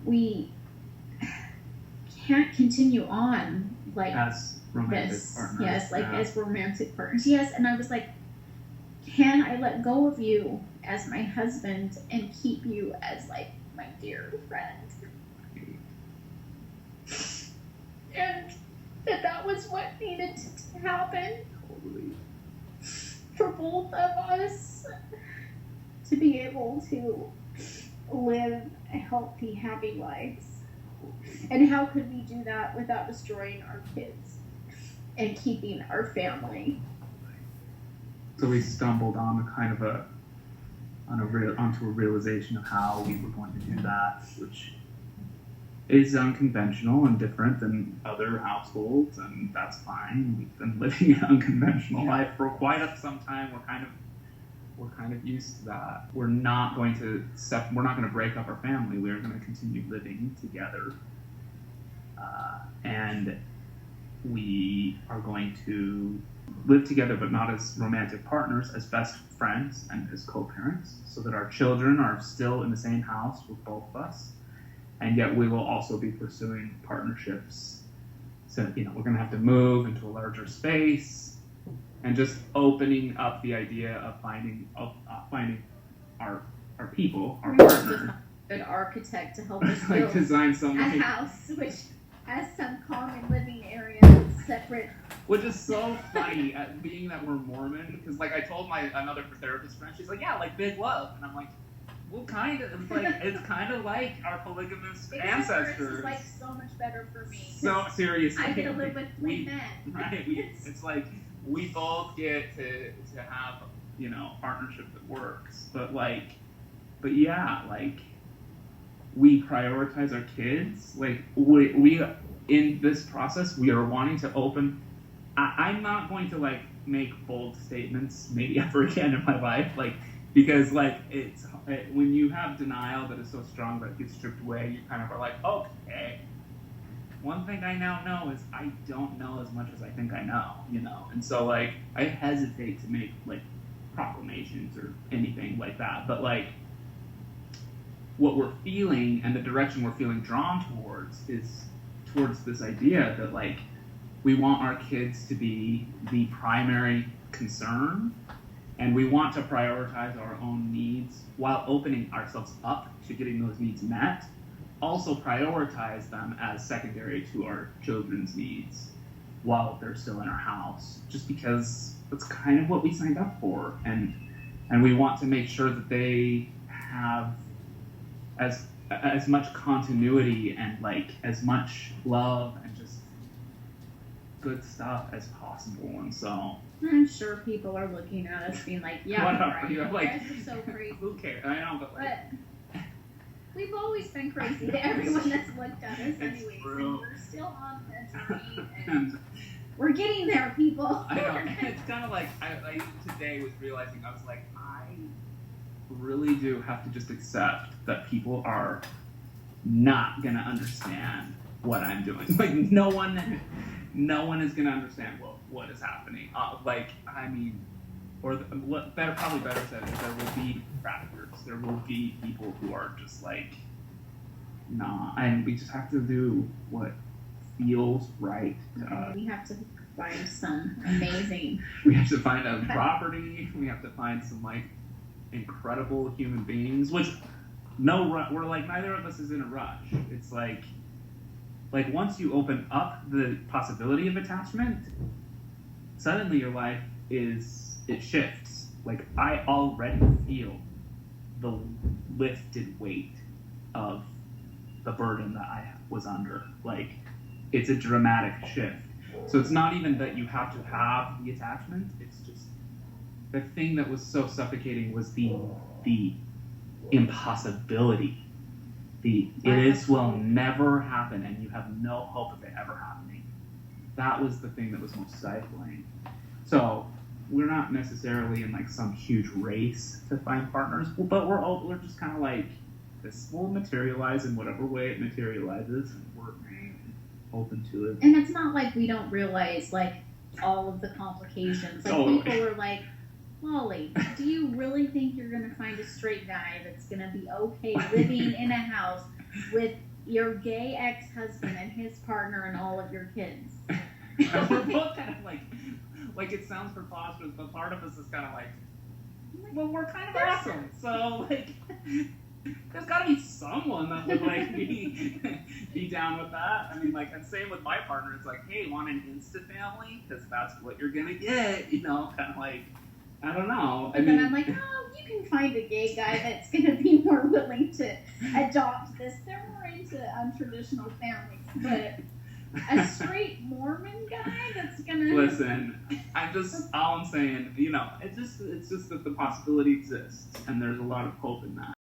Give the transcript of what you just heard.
we can't continue on like as romantic this. partners. Yes, like as romantic partners. Yes, and I was like, can I let go of you as my husband and keep you as like my dear friend? And that was what needed to happen. Totally. For both of us to be able to live healthy, happy lives. And how could we do that without destroying our kids and keeping our family? So we stumbled on onto a realization of how we were going to do that, which is unconventional and different than other households, and that's fine. We've been living an unconventional life for quite some time. We're kind of used to that. We're not going to break up our family. We're going to continue living together, and we are going to live together, but not as romantic partners, as best friends and as co-parents, so that our children are still in the same house with both of us. And yet we will also be pursuing partnerships. So, we're going to have to move into a larger space and just opening up the idea of finding our people, our partner. An architect to help us like build design a house which has some common living areas separate. Which is so funny, being that we're Mormon, because like I told another therapist friend, she's like, yeah, like big love. And I'm like, well, kind of. It's kind of like our polygamous ancestors. It's like so much better for me. So seriously, I get to live with three men. Right. It's like we both get to have partnership that works. But yeah, like we prioritize our kids. Like we in this process, we are wanting to open. I'm not going to like make bold statements maybe ever again in my life, because when you have denial that is so strong that it gets stripped away, you kind of are like, okay. One thing I now know is I don't know as much as I think I know, and so I hesitate to make proclamations or anything like that. But what we're feeling and the direction we're feeling drawn towards is towards this idea that we want our kids to be the primary concern. And we want to prioritize our own needs while opening ourselves up to getting those needs met. Also prioritize them as secondary to our children's needs while they're still in our house. Just because that's kind of what we signed up for. And we want to make sure that they have as much continuity and as much love and just good stuff as possible. And so I'm sure people are looking at us being like, yeah, right. You guys are so crazy. Who cares? I know, but we've always been crazy to everyone that's looked at us anyways. True. And we're still on the journey, and we're getting there, people. I know. It's kind of like, I today was realizing, I was like, I really do have to just accept that people are not going to understand what I'm doing. No one is going to understand what is happening. Probably better said is there will be factors. There will be people who are just nah, and we just have to do what feels right to us. We have to find some amazing. We have to find a property. We have to find some incredible human beings. Which we're neither of us is in a rush. It's like once you open up the possibility of attachment, suddenly your life it shifts. I already feel the lifted weight of the burden that I was under. It's a dramatic shift. So it's not even that you have to have the attachment. It's just the thing that was so suffocating was the impossibility. It will never happen, and you have no hope of it ever happening. That was the thing that was most stifling. So we're not necessarily in some huge race to find partners, but we're just kind of this will materialize in whatever way it materializes, and we're open to it. And it's not like we don't realize all of the complications. Totally. People are Molly, do you really think you're going to find a straight guy that's going to be okay living in a house with your gay ex-husband and his partner and all of your kids. And we're both kind of like it sounds preposterous, but part of us is kind of like, well, we're kind of awesome. So like, there's got to be someone that would like be down with that. I mean, like, and same with my partner. It's like, hey, want an Insta family? Because that's what you're gonna get. You know, kind of like, I don't know. But then I'm like, oh, you can find a gay guy that's gonna be more willing to adopt this. They're more into untraditional families, but a straight Mormon guy that's gonna listen. All I'm saying, you know, it's just that the possibility exists, and there's a lot of hope in that.